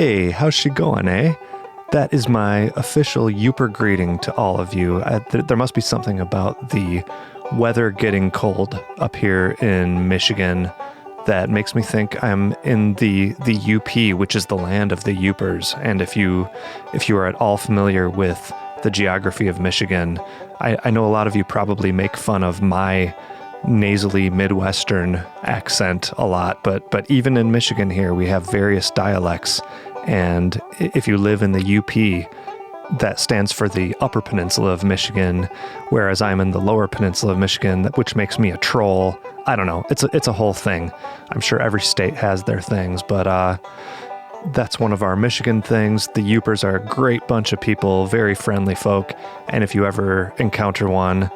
Hey, how's she going, eh? That is my official Yooper greeting to all of you. There must be something about the weather getting cold up here in Michigan that makes me think I'm in the UP, which is the land of the Yoopers. And if you are at all familiar with the geography of Michigan, I know a lot of you probably make fun of my nasally Midwestern accent a lot, but even in Michigan here, we have various dialects. And if you live in the UP, that stands for the Upper Peninsula of Michigan, whereas I'm in the Lower Peninsula of Michigan, which makes me a troll. I don't know. It's a whole thing. I'm sure every state has their things, but that's one of our Michigan things. The Yoopers are a great bunch of people, very friendly folk, and if you ever encounter one,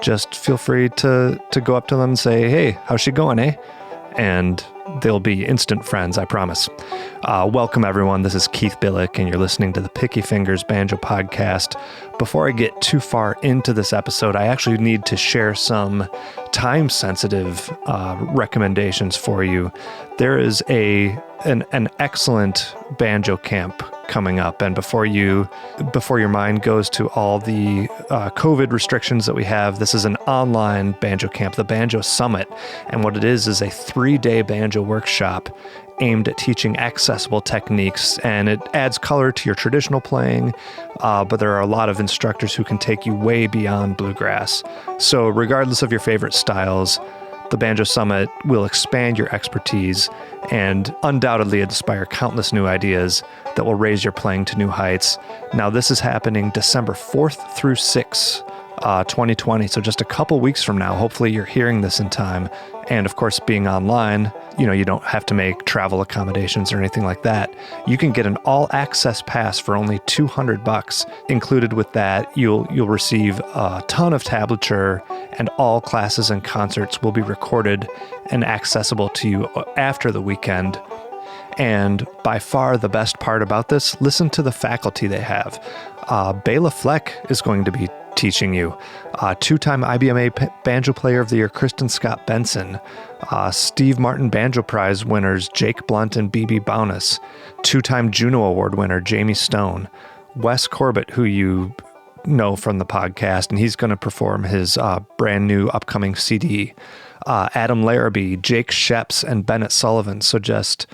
just feel free to go up to them and say, "Hey, how's she going, eh?" And they'll be instant friends, I promise. Welcome, everyone. This is Keith Billick, and you're listening to the Picky Fingers Banjo Podcast. Before I get too far into this episode, I actually need to share some time-sensitive recommendations for you. There is an excellent banjo camp coming up, and before your mind goes to all the COVID restrictions that we have, this is an online banjo camp, the Banjo Summit, and what it is a 3-day banjo workshop aimed at teaching accessible techniques, and it adds color to your traditional playing, but there are a lot of instructors who can take you way beyond bluegrass. So regardless of your favorite styles, the Banjo Summit will expand your expertise and undoubtedly inspire countless new ideas that will raise your playing to new heights. Now, this is happening December 4th through 6th, 2020, so just a couple weeks from now. Hopefully you're hearing this in time. And of course, being online, you don't have to make travel accommodations or anything like that. You can get an all-access pass for only $200. Included with that, you'll receive a ton of tablature, and all classes and concerts will be recorded and accessible to you after the weekend. And by far the best part about this, listen to the faculty they have. Bela Fleck is going to be teaching you. Two-time IBMA Banjo Player of the Year Kristen Scott Benson, Steve Martin Banjo Prize winners Jake Blunt and BB Bowness, two-time Juno Award winner Jamie Stone, Wes Corbett, who you know from the podcast, and he's going to perform his brand new upcoming CD, Adam Larrabee, Jake Sheps, and Bennett Sullivan. So just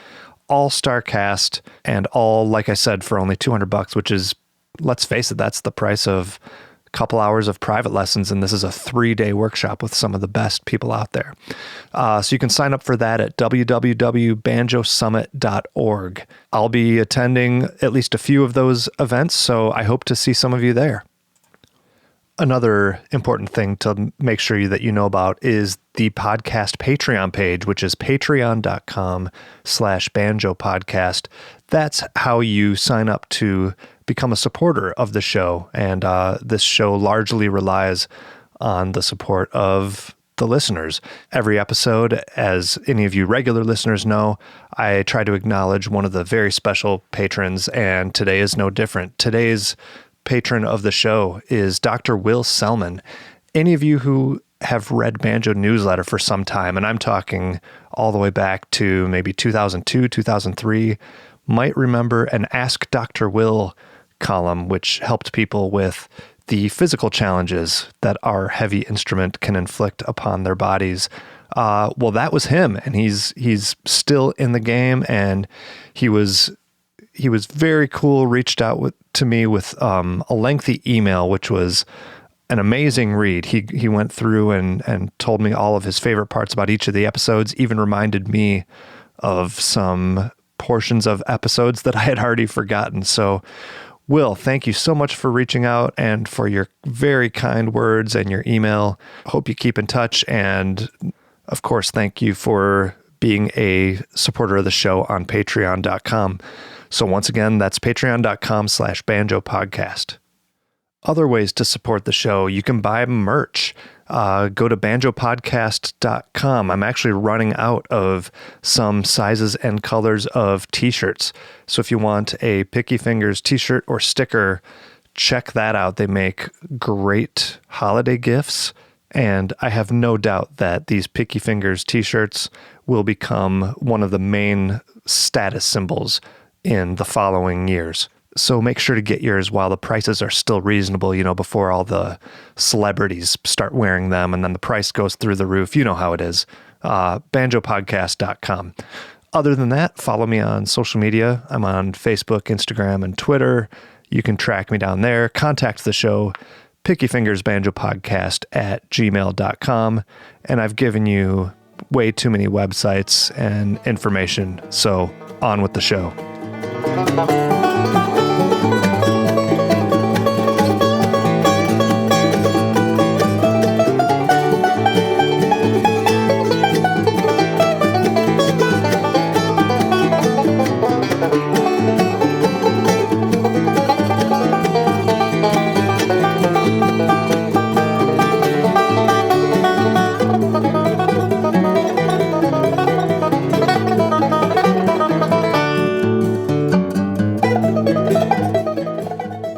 all-star cast, and all, like I said, for only $200, which is, let's face it, that's the price of couple hours of private lessons, and this is a 3-day workshop with some of the best people out there. So you can sign up for that at www.banjosummit.org. I'll be attending at least a few of those events, so I hope to see some of you there. Another important thing to make sure that you know about is the podcast Patreon page, which is patreon.com/banjo podcast. That's how you sign up to become a supporter of the show. And this show largely relies on the support of the listeners. Every episode, as any of you regular listeners know, I try to acknowledge one of the very special patrons, and today is no different. Today's patron of the show is Dr. Will Selman. Any of you who have read Banjo Newsletter for some time, and I'm talking all the way back to maybe 2002, 2003, might remember an Ask Dr. Will column, which helped people with the physical challenges that our heavy instrument can inflict upon their bodies. Well, that was him, and he's still in the game, and he was very cool, reached out to me with a lengthy email, which was an amazing read. He went through and told me all of his favorite parts about each of the episodes, even reminded me of some portions of episodes that I had already forgotten. So, Will, thank you so much for reaching out and for your very kind words and your email. Hope you keep in touch. And of course, thank you for being a supporter of the show on patreon.com. So once again, that's patreon.com/banjo podcast. Other ways to support the show, you can buy merch. Go to banjopodcast.com. I'm actually running out of some sizes and colors of t-shirts. So if you want a Picky Fingers t-shirt or sticker, check that out. They make great holiday gifts, and I have no doubt that these Picky Fingers t-shirts will become one of the main status symbols in the following years. So make sure to get yours while the prices are still reasonable, before all the celebrities start wearing them and then the price goes through the roof. You know how it is. Banjopodcast.com. Other than that, follow me on social media. I'm on Facebook, Instagram, and Twitter. You can track me down there. Contact the show, pickyfingersbanjopodcast@gmail.com. And I've given you way too many websites and information. So on with the show.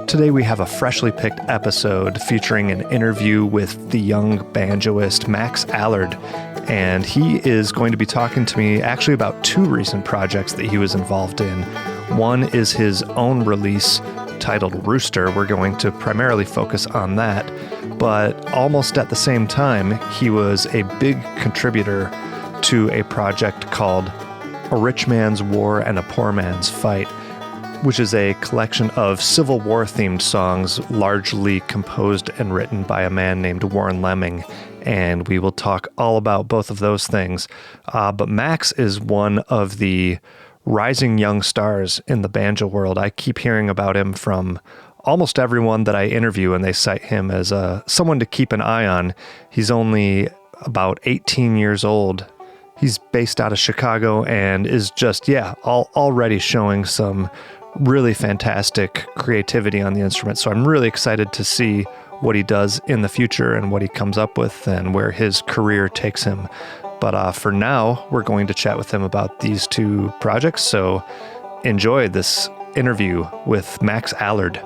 Today we have a freshly picked episode featuring an interview with the young banjoist Max Allard, and he is going to be talking to me actually about two recent projects that he was involved in. One is his own release titled Rooster. We're going to primarily focus on that, but almost at the same time, he was a big contributor to a project called A Rich Man's War and a Poor Man's Fight, which is a collection of Civil War-themed songs largely composed and written by a man named Warren Leming, and we will talk all about both of those things. But Max is one of the rising young stars in the banjo world. I keep hearing about him from almost everyone that I interview, and they cite him as someone to keep an eye on. He's only about 18 years old. He's based out of Chicago and is just, already showing some really fantastic creativity on the instrument. So I'm really excited to see what he does in the future and what he comes up with and where his career takes him. But for now, we're going to chat with him about these two projects. So enjoy this interview with Max Allard.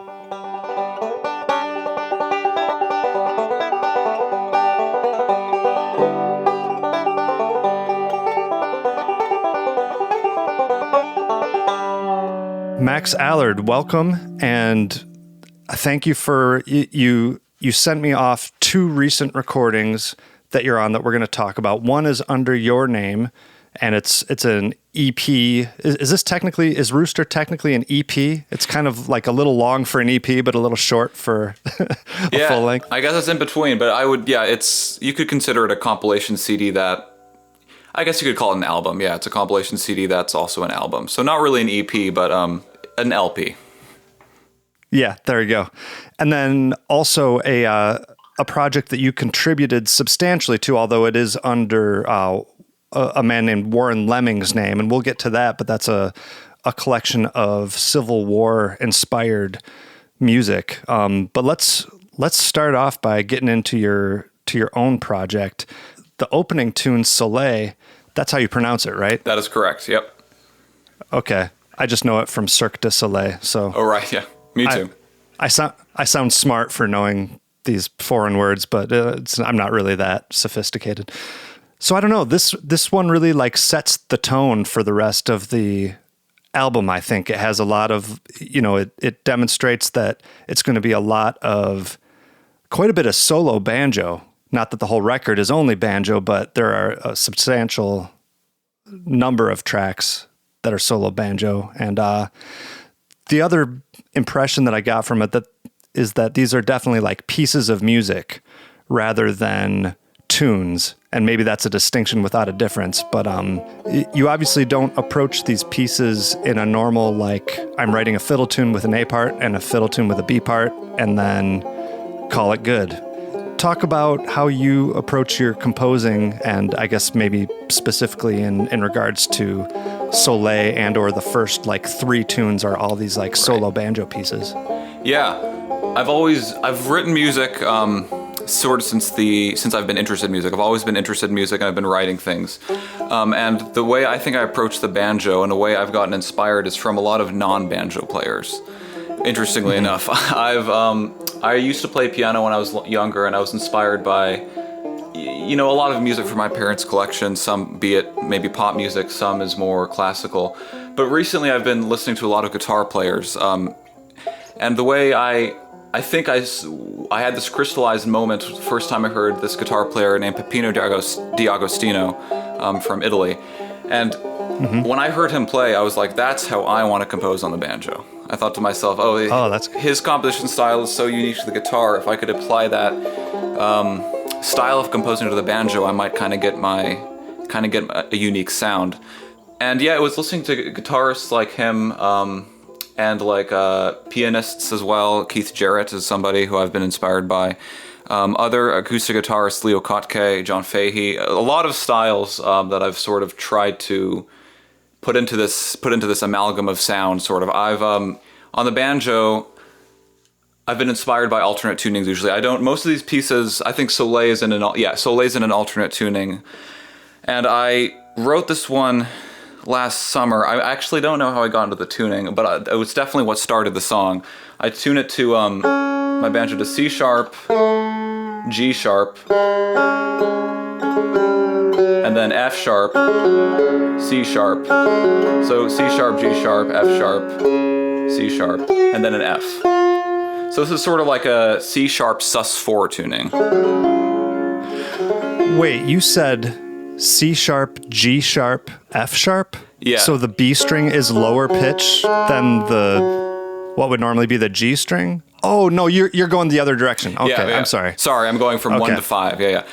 Max Allard, welcome, and thank you for you sent me off two recent recordings that you're on that we're going to talk about. One is under your name, and it's an EP. Is Rooster technically an EP? It's kind of like a little long for an EP, but a little short for a full length. I guess it's in between, but you could consider it a compilation CD that, I guess you could call it an album. Yeah, it's a compilation CD that's also an album. So not really an EP, but an LP. Yeah, there you go. And then also a project that you contributed substantially to, although it is under a man named Warren Leming's name, and we'll get to that, but that's a collection of Civil War inspired music. But let's start off by getting into your own project. The opening tune, Soleil, that's how you pronounce it, right? That is correct, yep. Okay. I just know it from Cirque du Soleil, so... Oh, right, yeah. Me too. I sound smart for knowing these foreign words, but I'm not really that sophisticated. So I don't know, this one really sets the tone for the rest of the album, I think. It has a lot of, it demonstrates that it's going to be quite a bit of solo banjo. Not that the whole record is only banjo, but there are a substantial number of tracks that are solo banjo. And the other impression that I got from it is that these are definitely pieces of music rather than tunes. And maybe that's a distinction without a difference. But you obviously don't approach these pieces in a normal, I'm writing a fiddle tune with an A part and a fiddle tune with a B part, and then call it good. Talk about how you approach your composing, and I guess maybe specifically in regards to Soleil and or the first three tunes are all these solo banjo pieces. Yeah, I've written music sort of since I've been interested in music. I've always been interested in music, and I've been writing things. And the way I think I approach the banjo and the way I've gotten inspired is from a lot of non-banjo players. Interestingly enough, I used to play piano when I was younger, and I was inspired by a lot of music from my parents' collection, some be it maybe pop music, some is more classical. But recently I've been listening to a lot of guitar players. And the way I think I had this crystallized moment the first time I heard this guitar player named Peppino D'Agostino from Italy. And when I heard him play, I was like, that's how I want to compose on the banjo. I thought to myself, his composition style is so unique to the guitar. If I could apply that style of composing to the banjo, I might kind of get a unique sound. And yeah, it was listening to guitarists like him and like pianists as well. Keith Jarrett is somebody who I've been inspired by. Other acoustic guitarists, Leo Kottke, John Fahey, a lot of styles that I've sort of tried to put into this amalgam of sound. Sort of, I've on the banjo, I've been inspired by alternate tunings. Usually, most of these pieces, I think Soleil is in an alternate tuning, and I wrote this one last summer. I actually don't know how I got into the tuning, but it was definitely what started the song. I tune it to my banjo to C sharp, G sharp, and then F sharp, C sharp. So C sharp, G sharp, F sharp, C sharp, and then an F. So this is sort of like a C sharp sus4 tuning. Wait, you said C sharp, G sharp, F sharp? Yeah. So the B string is lower pitch than what would normally be the G string? Oh, no, you're going the other direction. Okay, yeah. I'm sorry. Sorry, I'm going from 1 to 5. Yeah.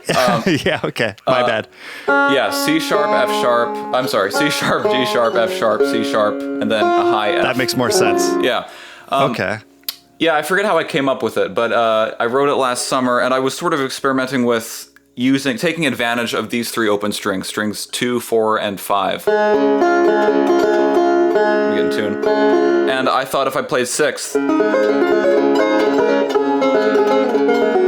Yeah, okay. My bad. Yeah, C sharp, F sharp. I'm sorry, C sharp, G sharp, F sharp, C sharp, and then a high F. That makes more sense. Yeah. Okay. Yeah, I forget how I came up with it, but I wrote it last summer, and I was sort of experimenting with taking advantage of these three open strings 2, 4, and 5. Let me get in tune. And I thought if I played 6th,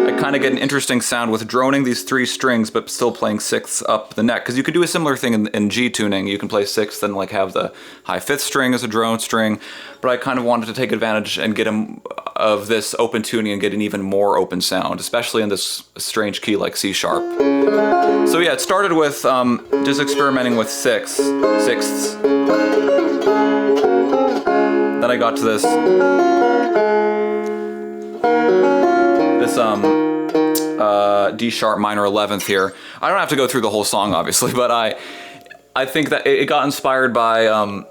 I kind of get an interesting sound with droning these 3 strings, but still playing 6ths up the neck. Because you could do a similar thing in G tuning. You can play 6th and like have the high 5th string as a drone string. But I kind of wanted to take advantage and get of this open tuning and get an even more open sound, especially in this strange key like C sharp. So yeah, it started with just experimenting with sixths. Then I got to this D sharp minor 11th here. I don't have to go through the whole song, obviously, but I think that it got inspired by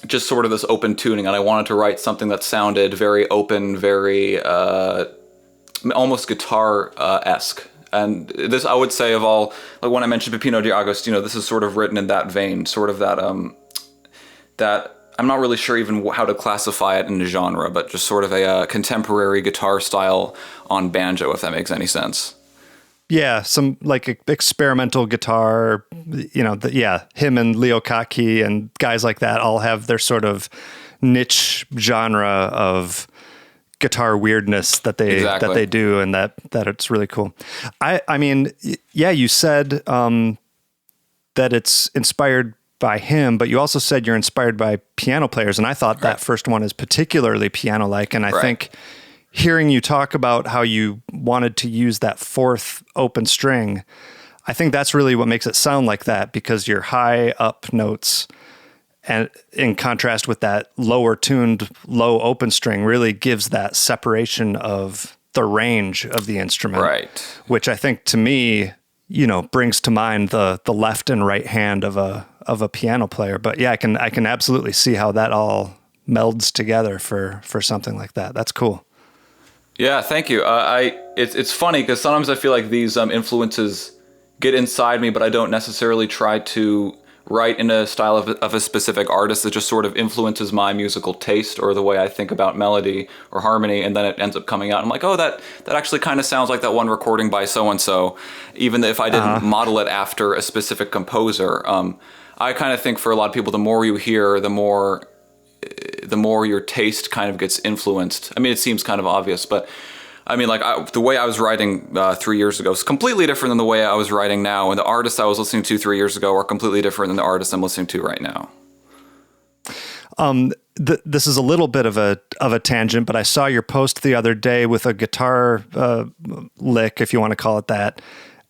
just sort of this open tuning, and I wanted to write something that sounded very open, very almost guitar-esque. And this, I would say, of all, like when I mentioned Peppino D'Agostino, this is sort of written in that vein, sort of that I'm not really sure even how to classify it in a genre, but just sort of a contemporary guitar style on banjo, if that makes any sense. Yeah, some like experimental guitar, him and Leo Kottke and guys like that all have their sort of niche genre of guitar weirdness that they do, and that it's really cool. I mean, yeah, you said that it's inspired by him, but you also said you're inspired by piano players, and I thought that first one is particularly piano-like, and I think hearing you talk about how you wanted to use that 4th open string, I think that's really what makes it sound like that, because your high up notes, and in contrast with that lower tuned low open string, really gives that separation of the range of the instrument, right? Which I think to me, brings to mind the left and right hand of a piano player. But yeah, I can absolutely see how that all melds together for something like that. That's cool. Yeah, thank you. It's funny because sometimes I feel like these influences get inside me, but I don't necessarily try to write in a style of a specific artist that just sort of influences my musical taste or the way I think about melody or harmony, and then it ends up coming out. I'm like, oh, that actually kind of sounds like that one recording by so-and-so, even if I didn't model it after a specific composer. I kind of think for a lot of people, the more you hear, the more your taste kind of gets influenced. I mean, it seems kind of obvious, but I mean, the way I was writing 3 years ago is completely different than the way I was writing now, and the artists I was listening to 3 years ago are completely different than the artists I'm listening to right now. This is a little bit of a tangent, but I saw your post the other day with a guitar lick, if you want to call it that,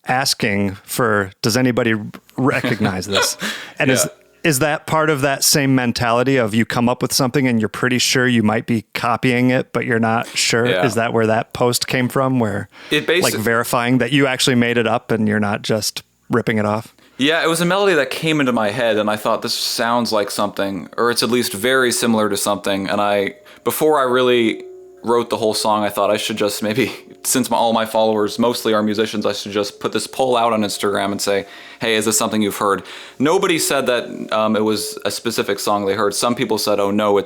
asking for, does anybody recognize this? And is that part of that same mentality of you come up with something and you're pretty sure you might be copying it, but you're not sure? Yeah. Is that where that post came from, where like verifying that you actually made it up and you're not just ripping it off? Yeah, it was a melody that came into my head, and I thought this sounds like something, or it's at least very similar to something. And before I really wrote the whole song, I thought I should just maybe, since all my followers mostly are musicians, I should just put this poll out on Instagram and say, hey, is this something you've heard? Nobody said that it was a specific song they heard. Some people said, oh no,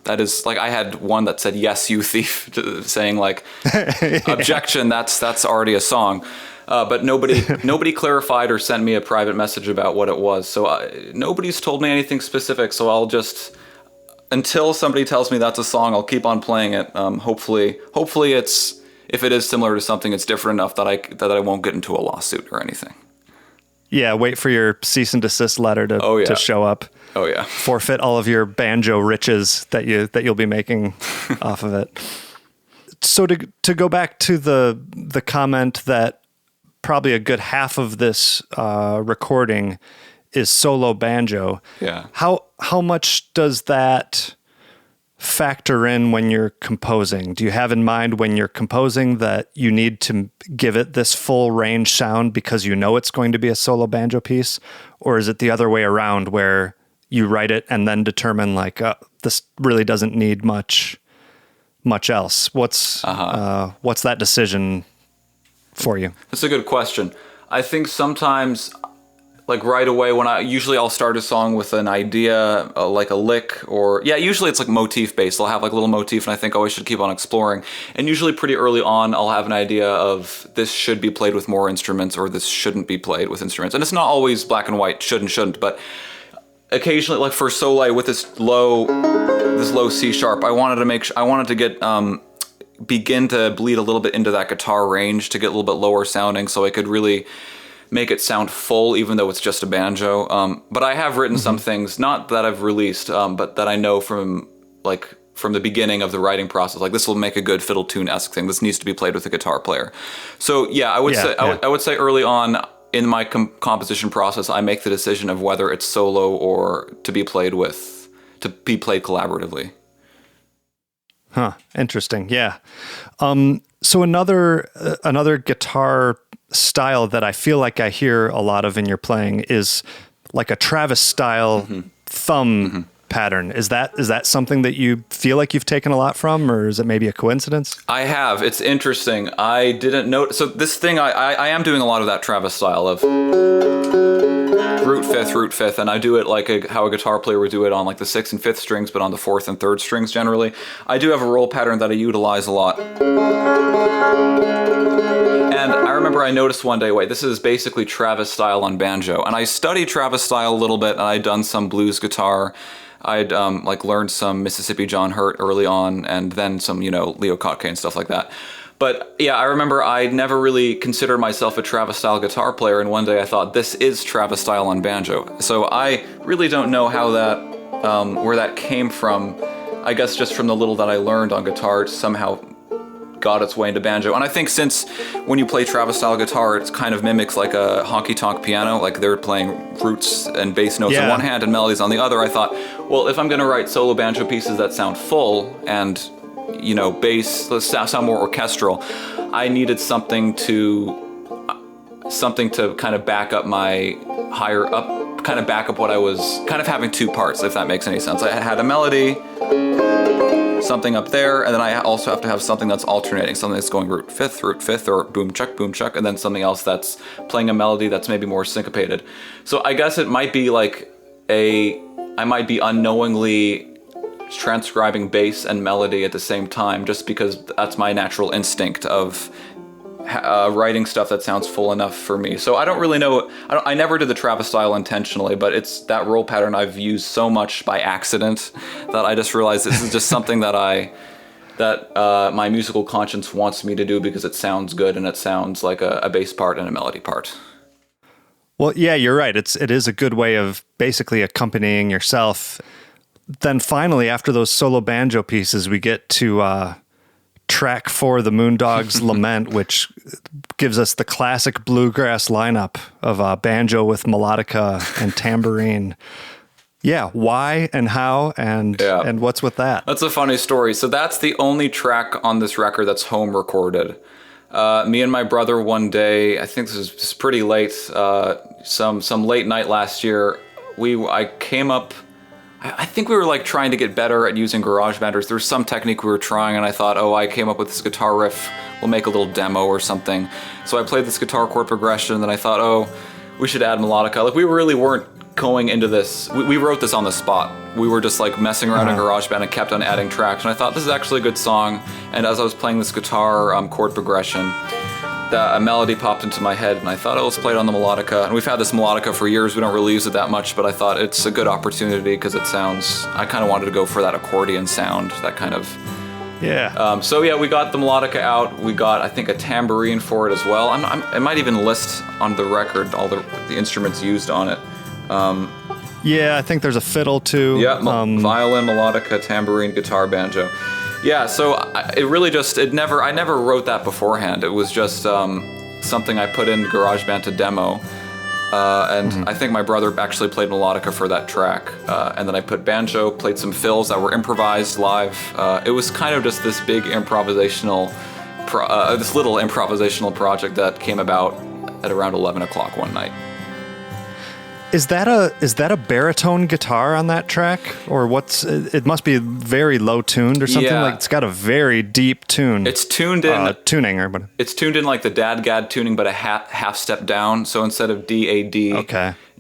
that is, like, I had one that said, yes, you thief, saying like, objection, that's already a song. But nobody clarified or sent me a private message about what it was. So nobody's told me anything specific. So I'll just, until somebody tells me that's a song, I'll keep on playing it. Hopefully it's, if it is similar to something, it's different enough that I won't get into a lawsuit or anything. Yeah, wait for your cease and desist letter to show up. Oh yeah. Forfeit all of your banjo riches that you'll be making off of it. So to go back to the comment that probably a good half of this recording is solo banjo. Yeah. How much does that factor in when you're composing? Do you have in mind when you're composing that you need to give it this full range sound because you know it's going to be a solo banjo piece? Or is it the other way around where you write it and then determine like, this really doesn't need much else? What's that decision for you? That's a good question. I think sometimes, like right away, I'll start a song with an idea, like a lick, or usually it's like motif based. I'll have like a little motif and I think, I should keep on exploring. And usually pretty early on, I'll have an idea of this should be played with more instruments or this shouldn't be played with instruments. And it's not always black and white, should and shouldn't, but occasionally, like for solo with this low C sharp, I wanted to get, begin to bleed a little bit into that guitar range to get a little bit lower sounding so I could really make it sound full even though it's just a banjo. But I have written some things, not that I've released, but that I know from the beginning of the writing process, like this will make a good fiddle tune-esque thing. This needs to be played with a guitar player. So I would say early on in my composition process, I make the decision of whether it's solo or to be played collaboratively. Huh. Interesting. Yeah. So another guitar style that I feel like I hear a lot of in your playing is like a Travis style thumb pattern. Is that something that you feel like you've taken a lot from, or is it maybe a coincidence? I have. It's interesting. I didn't know. So this thing, I am doing a lot of that Travis style of root fifth, and I do it like how a guitar player would do it on like the 6th and 5th strings, but on the 4th and 3rd strings generally. I do have a roll pattern that I utilize a lot. And I remember I noticed one day, this is basically Travis style on banjo. And I studied Travis style a little bit, and I'd done some blues guitar. I'd learned some Mississippi John Hurt early on, and then some, Leo Kottke and stuff like that. But yeah, I remember I never really considered myself a Travis style guitar player, and one day I thought, this is Travis style on banjo. So I really don't know how that, where that came from. I guess just from the little that I learned on guitar, it somehow got its way into banjo. And I think since when you play Travis style guitar, it kind of mimics like a honky-tonk piano, like they're playing roots and bass notes on one hand and melodies on the other. I thought, well, if I'm going to write solo banjo pieces that sound full and bass, let's sound more orchestral, I needed something to kind of back up my higher up, kind of back up what I was kind of having two parts, if that makes any sense. I had a melody, something up there, and then I also have to have something that's alternating, something that's going root fifth, or boom chuck, and then something else that's playing a melody that's maybe more syncopated. So I guess it might be like I might be unknowingly transcribing bass and melody at the same time, just because that's my natural instinct of writing stuff that sounds full enough for me. So I don't really know. I never did the Travis style intentionally, but it's that roll pattern I've used so much by accident that I just realized this is just something that my musical conscience wants me to do because it sounds good and it sounds like a bass part and a melody part. Well, yeah, you're right. It is a good way of basically accompanying yourself. Then finally, after those solo banjo pieces, we get to track 4, the Moondog's Lament, which gives us the classic bluegrass lineup of banjo with melodica and tambourine. Yeah, why and how and what's with that? That's a funny story. So that's the only track on this record that's home recorded. Me and my brother one day, I think this is pretty late, some late night last year, I came up, I think we were like trying to get better at using GarageBand, or there was some technique we were trying, and I thought, I came up with this guitar riff, we'll make a little demo or something. So I played this guitar chord progression, and then I thought, we should add melodica. Like, we really weren't going into this, we wrote this on the spot. We were just like messing around in GarageBand and kept on adding tracks, and I thought, this is actually a good song. And as I was playing this guitar chord progression, a melody popped into my head, and I thought, let's play it on the melodica. And we've had this melodica for years. We don't really use it that much, but I thought it's a good opportunity because it sounds, I kind of wanted to go for that accordion sound, that kind of. Yeah. We got the melodica out. We got, I think, a tambourine for it as well. I might even list on the record all the instruments used on it. I think there's a fiddle too. Yeah, violin, melodica, tambourine, guitar, banjo. Yeah, so I never wrote that beforehand. It was just something I put in GarageBand to demo. I think my brother actually played melodica for that track. And then I put banjo, played some fills that were improvised live. It was kind of just this big improvisational, this little improvisational project that came about at around 11 o'clock one night. Is that a baritone guitar on that track, or it must be very low tuned or something? Yeah. Like it's got a very deep tune. It's tuned in tuning or whatever. It's tuned in like the dadgad tuning, but a half step down. So instead of D-A-D,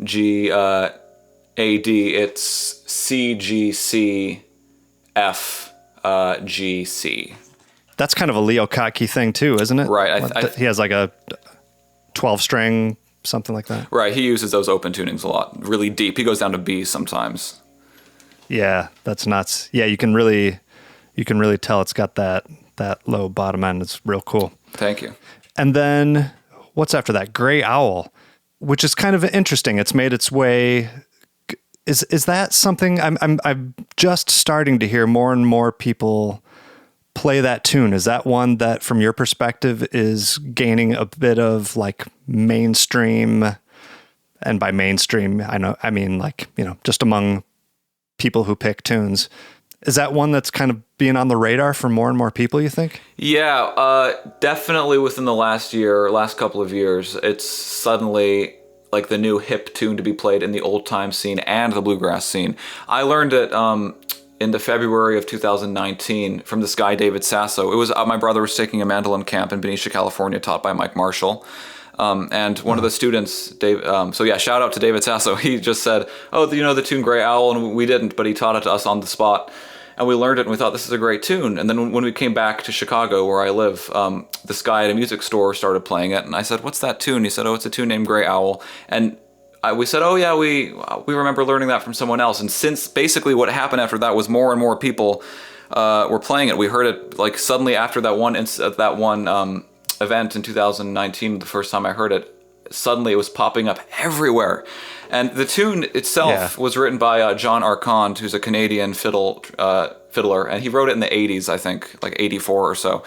G A-D, it's C-G-C F G-C. That's kind of a Leo Kottke thing too, isn't it? Right. He has like a 12-string. Something like that. Right, he uses those open tunings a lot, really deep. He goes down to B sometimes. Yeah, that's nuts. Yeah, you can really tell it's got that low bottom end. It's real cool. Thank you. And then what's after that? Gray Owl, which is kind of interesting. It's made its way. Is that something I'm just starting to hear more and more people play that tune? Is that one that, from your perspective, is gaining a bit of like mainstream? And by mainstream, I mean like, just among people who pick tunes. Is that one that's kind of being on the radar for more and more people, you think? Yeah, definitely within the last couple of years, it's suddenly like the new hip tune to be played in the old time scene and the bluegrass scene. I learned it in the February of 2019 from this guy, David Sasso. It was my brother was taking a mandolin camp in Benicia, California, taught by Mike Marshall. And one of the students, Dave, shout out to David Sasso. He just said, the tune Gray Owl, and we didn't, but he taught it to us on the spot. And we learned it, and we thought, this is a great tune. And then when we came back to Chicago, where I live, this guy at a music store started playing it, and I said, what's that tune? He said, it's a tune named Gray Owl. And we said, we remember learning that from someone else. And since basically what happened after that was more and more people were playing it. We heard it like suddenly after that one event in 2019, the first time I heard it, suddenly it was popping up everywhere. And the tune itself was written by John Arcand, who's a Canadian fiddler, and he wrote it in the 80s, I think, like 84 or so.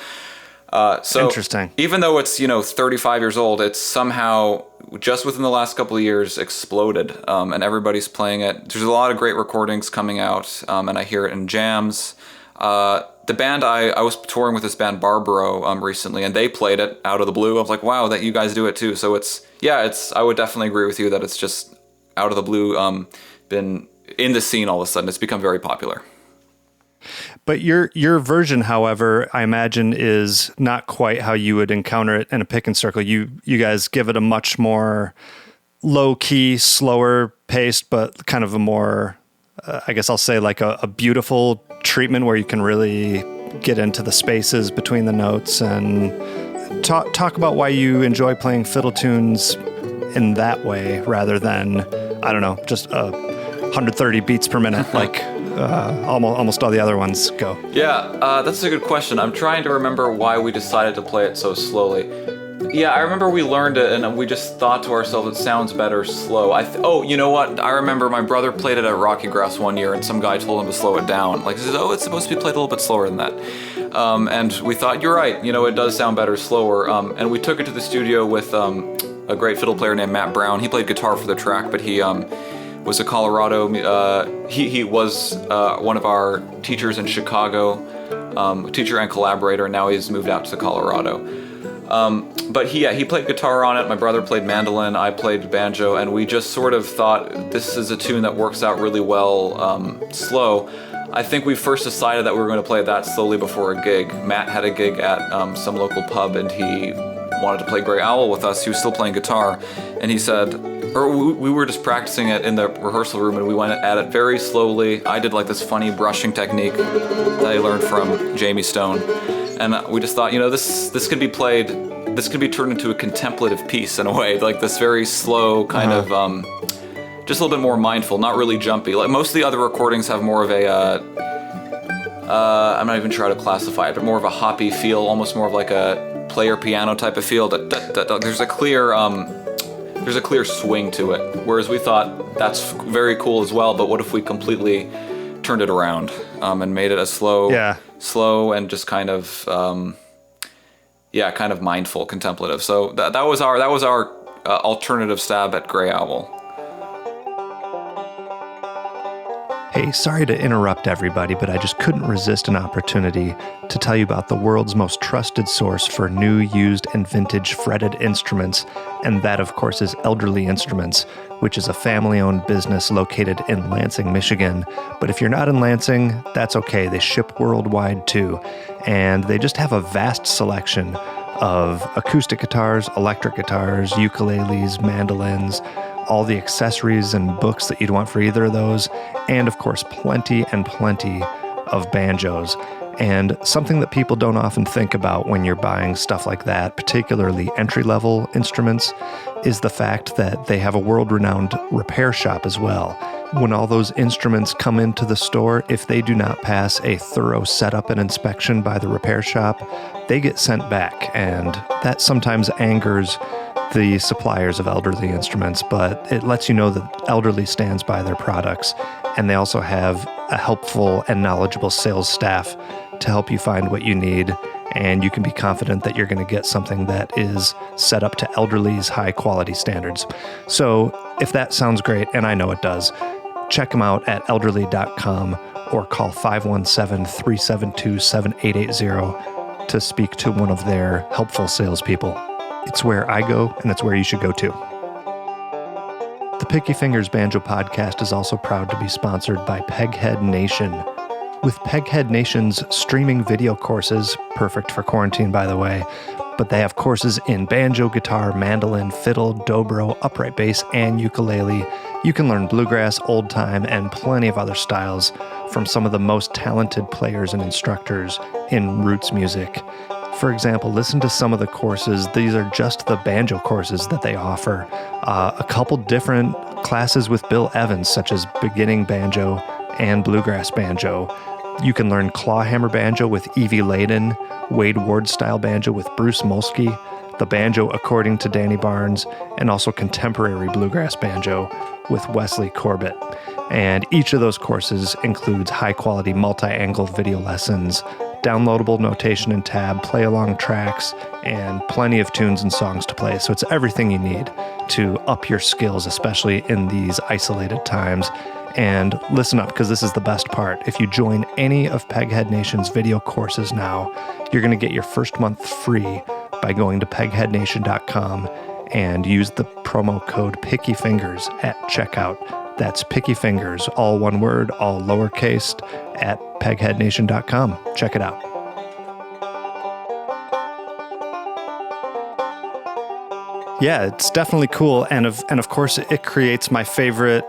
So interesting. Even though it's 35 years old, it's somehow just within the last couple of years exploded, and everybody's playing it. There's a lot of great recordings coming out, and I hear it in jams. The band I was touring with this band Barbaro recently, and they played it out of the blue. I was like, wow, that you guys do it too. So I would definitely agree with you that it's just out of the blue, been in the scene all of a sudden. It's become very popular. But your version, however, I imagine is not quite how you would encounter it in a picking circle. You guys give it a much more low-key, slower paced, but kind of a more, I guess I'll say like a beautiful treatment where you can really get into the spaces between the notes. And talk about why you enjoy playing fiddle tunes in that way rather than, I don't know, just 130 beats per minute like almost all the other ones go. Yeah, that's a good question. I'm trying to remember why we decided to play it so slowly. Yeah, I remember we learned it, and we just thought to ourselves, it sounds better slow. Oh, you know what? I remember my brother played it at Rocky Grass one year, and some guy told him to slow it down. Like, he says, oh, it's supposed to be played a little bit slower than that. And we thought, you're right, it does sound better slower. And we took it to the studio with a great fiddle player named Matt Brown. He played guitar for the track, but he was a Colorado, he was one of our teachers in Chicago, teacher and collaborator, and now he's moved out to Colorado. But he played guitar on it, my brother played mandolin, I played banjo, and we just sort of thought this is a tune that works out really well slow. I think we first decided that we were going to play that slowly before a gig. Matt had a gig at some local pub, and he wanted to play Grey Owl with us. He was still playing guitar, and he said, we were just practicing it in the rehearsal room, and we went at it very slowly. I did like this funny brushing technique that I learned from Jamie Stone, and we just thought, this could be played, this could be turned into a contemplative piece in a way, like this very slow kind of, just a little bit more mindful, not really jumpy. Like most of the other recordings have more of a, I'm not even sure how to classify it, but more of a hoppy feel, almost more of like a player piano type of feel. There's a clear swing to it. Whereas we thought that's very cool as well, but what if we completely turned it around and made it a slow and just kind of kind of mindful, contemplative. So that was our alternative stab at Grey Owl. Hey, sorry to interrupt everybody, but I just couldn't resist an opportunity to tell you about the world's most trusted source for new, used, and vintage fretted instruments, and that, of course, is Elderly Instruments, which is a family-owned business located in Lansing, Michigan. But if you're not in Lansing, that's okay. They ship worldwide, too, and they just have a vast selection of acoustic guitars, electric guitars, ukuleles, mandolins, all the accessories and books that you'd want for either of those, and of course plenty of banjos. And something that people don't often think about when you're buying stuff like that, particularly entry-level instruments, is the fact that they have a world-renowned repair shop as well. When all those instruments come into the store, if they do not pass a thorough setup and inspection by the repair shop, they get sent back, and that sometimes angers the suppliers of Elderly Instruments, but it lets you know that Elderly stands by their products, and they also have a helpful and knowledgeable sales staff to help you find what you need, and you can be confident that you're going to get something that is set up to Elderly's high quality standards. So if that sounds great, and I know it does, check them out at elderly.com or call 517-372-7880 to speak to one of their helpful salespeople. It's where I go, and it's where you should go too. The Picky Fingers Banjo Podcast is also proud to be sponsored by Peghead Nation. With Peghead Nation's streaming video courses, perfect for quarantine by the way, but they have courses in banjo, guitar, mandolin, fiddle, dobro, upright bass, and ukulele. You can learn bluegrass, old time, and plenty of other styles from some of the most talented players and instructors in roots music. For example, listen to some of the courses. These are just the banjo courses that they offer. A couple different classes with Bill Evans, such as beginning banjo and bluegrass banjo. You can learn clawhammer banjo with Evie Layden, Wade Ward style banjo with Bruce Molsky, the banjo according to Danny Barnes, and also contemporary bluegrass banjo with Wesley Corbett. And each of those courses includes high-quality multi-angle video lessons, downloadable notation and tab, play-along tracks, and plenty of tunes and songs to play. So it's everything you need to up your skills, especially in these isolated times. And listen up, because this is the best part. If you join any of Peghead Nation's video courses now, you're going to get your first month free by going to pegheadnation.com and use the promo code PickyFingers at checkout. That's Picky Fingers, all one word, all lowercase, at pegheadnation.com. Check it out. Yeah, it's definitely cool, and of course it creates my favorite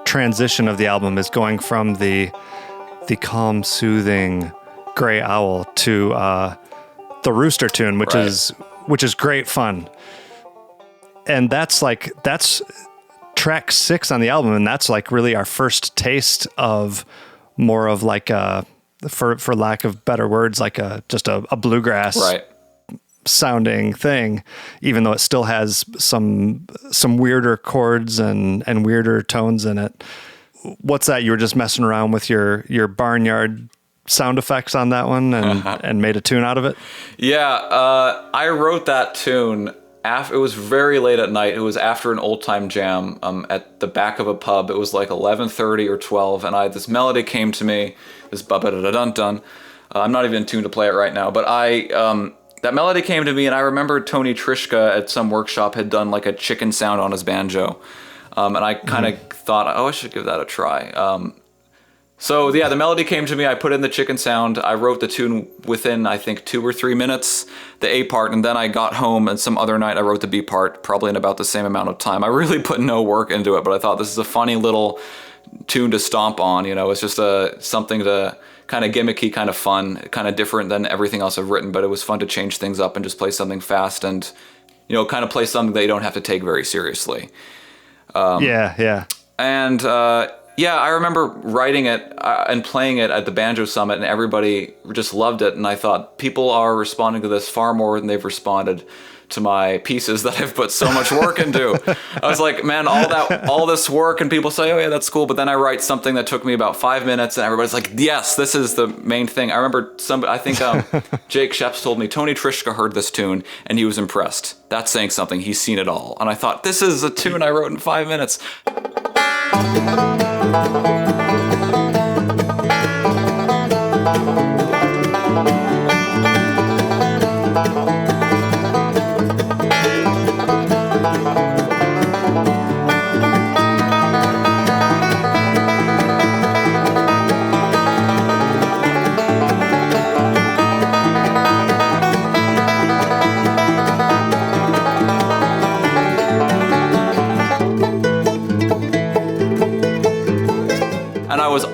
transition of the album is going from the calm, soothing Grey Owl to the Rooster tune, which is great fun, and that's track 6 on the album, and that's like really our first taste of more of like a, for lack of better words, like just a bluegrass sounding thing, even though it still has some weirder chords and weirder tones in it. What's that? You were just messing around with your barnyard sound effects on that one and made a tune out of it? Yeah, I wrote that tune it was very late at night. It was after an old time jam at the back of a pub. It was like 11:30 or 12, and this melody came to me, this ba-ba-da-da-dun-dun. I'm not even in tune to play it right now, but that melody came to me, and I remember Tony Trishka at some workshop had done like a chicken sound on his banjo, and I kind of thought, oh, I should give that a try. So yeah, the melody came to me, I put in the chicken sound, I wrote the tune within, I think, 2 or 3 minutes, the A part, and then I got home and some other night I wrote the B part, probably in about the same amount of time. I really put no work into it, but I thought this is a funny little tune to stomp on, it's just something to kind of gimmicky, kind of fun, kind of different than everything else I've written, but it was fun to change things up and just play something fast and, kind of play something that you don't have to take very seriously. Yeah. And, yeah, I remember writing it and playing it at the Banjo Summit, and everybody just loved it. And I thought, people are responding to this far more than they've responded to my pieces that I've put so much work into. I was like, man, all this work, and people say, oh yeah, that's cool. But then I write something that took me about 5 minutes, and everybody's like, yes, this is the main thing. I remember I think Jake Sheps told me Tony Trishka heard this tune and he was impressed. That's saying something. He's seen it all. And I thought, this is a tune I wrote in 5 minutes.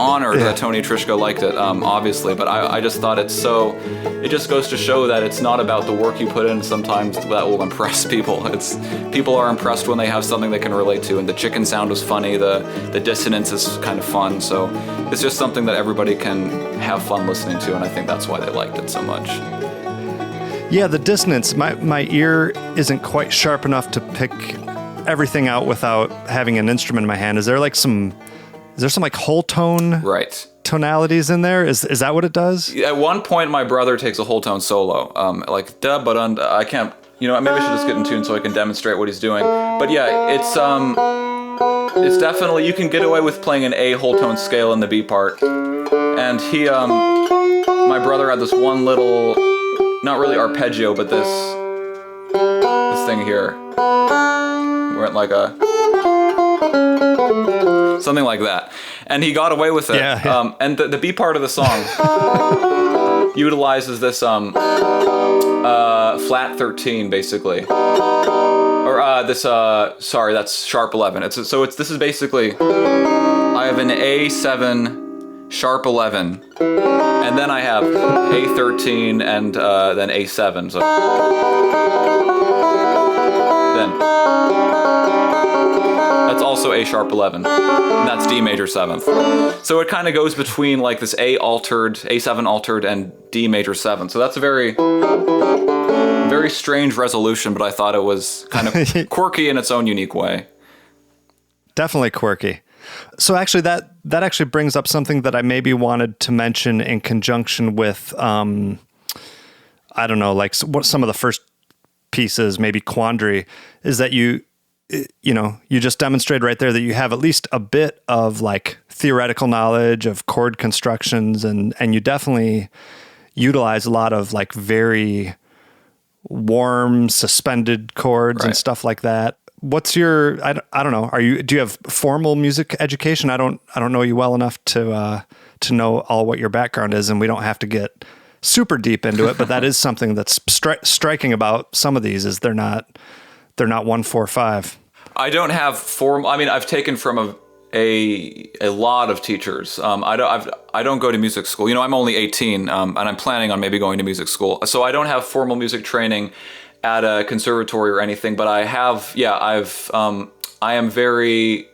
Honored that Tony Trishka liked it, obviously, but I just thought it just goes to show that it's not about the work you put in sometimes that will impress people. People are impressed when they have something they can relate to, and the chicken sound was funny, the dissonance is kind of fun, so it's just something that everybody can have fun listening to, and I think that's why they liked it so much. Yeah, the dissonance, my ear isn't quite sharp enough to pick everything out without having an instrument in my hand. Is there some like whole tone tonalities in there? Is that what it does? At one point, my brother takes a whole tone solo, like da ba dun. I can't, maybe I should just get in tune so I can demonstrate what he's doing. But yeah, it's definitely, you can get away with playing an A whole tone scale in the B part. And my brother had this one little, not really arpeggio, but this thing here, went like something like that, and he got away with it. Yeah. And the B part of the song utilizes this flat 13 basically, or that's sharp 11. This is basically, I have an A7 sharp 11, and then I have A13 and then A7. So then that's also A sharp 11, and that's D major 7th. So it kind of goes between like this A7 altered, and D major 7th. So that's a very, very strange resolution, but I thought it was kind of quirky in its own unique way. Definitely quirky. So actually that actually brings up something that I maybe wanted to mention in conjunction with, I don't know, like what some of the first pieces, maybe Quandary, is that you just demonstrated right there that you have at least a bit of like theoretical knowledge of chord constructions, and you definitely utilize a lot of like very warm suspended chords and stuff like that. What's your, I don't know, do you have formal music education? I don't know you well enough to know all what your background is, and we don't have to get super deep into it, but that is something that's striking about some of these is they're not 1-4-5. I don't have formal. I mean, I've taken from a lot of teachers. I don't go to music school. I'm only 18, and I'm planning on maybe going to music school. So I don't have formal music training at a conservatory or anything. But I have. Yeah, I am very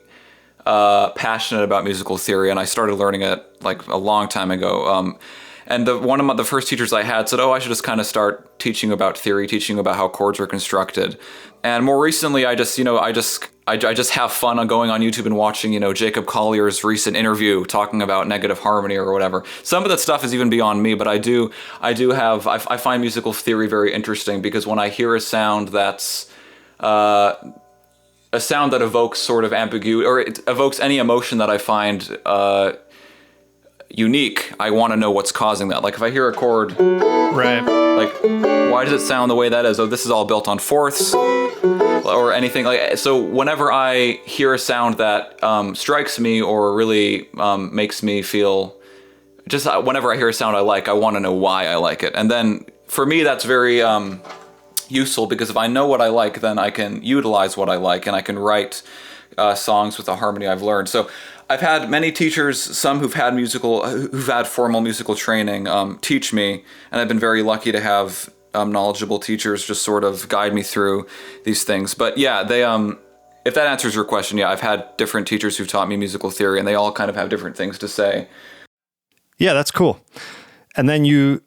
passionate about musical theory, and I started learning it like a long time ago. And one of the first teachers I had said, "Oh, I should just kind of start teaching about theory, teaching about how chords are constructed." And more recently, I just have fun on going on YouTube and watching, Jacob Collier's recent interview talking about negative harmony or whatever. Some of that stuff is even beyond me, but I find musical theory very interesting, because when I hear a sound that's a sound that evokes sort of ambiguity, or it evokes any emotion that I find unique, I want to know what's causing that. Like if I hear a chord, Right. like why does it sound the way that is? Oh, this is all built on fourths or anything like. So whenever I hear a sound that strikes me or really makes me feel, just whenever I hear a sound I like, I want to know why I like it. And then for me that's very useful, because if I know what I like, then I can utilize what I like, and I can write songs with the harmony I've learned. So I've had many teachers, some who've had formal musical training, teach me, and I've been very lucky to have knowledgeable teachers just sort of guide me through these things. But yeah, they if that answers your question, yeah, I've had different teachers who've taught me musical theory, and they all kind of have different things to say. Yeah, that's cool. And then you